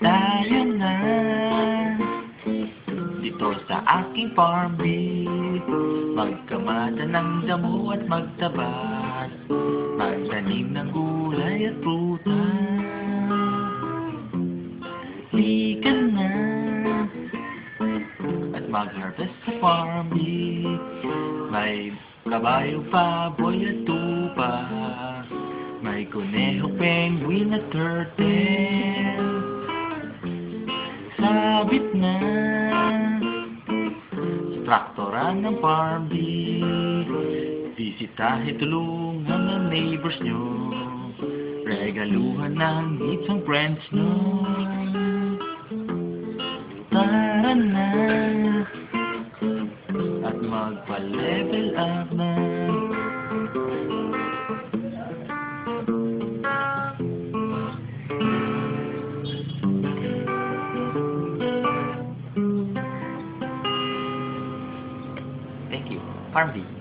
Tayo na dito sa aking farm bee, magkamada ng damo at magtabat, magtanim ng gulay at prutas. Lika na at mag-harvest sa farm bee, may kabayo, baboy at tupa, may kuneho, penguin at turtle. Sabit na traktoran ng farm bee, bisitahe, tulungan ng neighbors nyo, regaluhan ng hits ang friends nyo. Tara na at magpa-level up na. Thank you. Farm bee.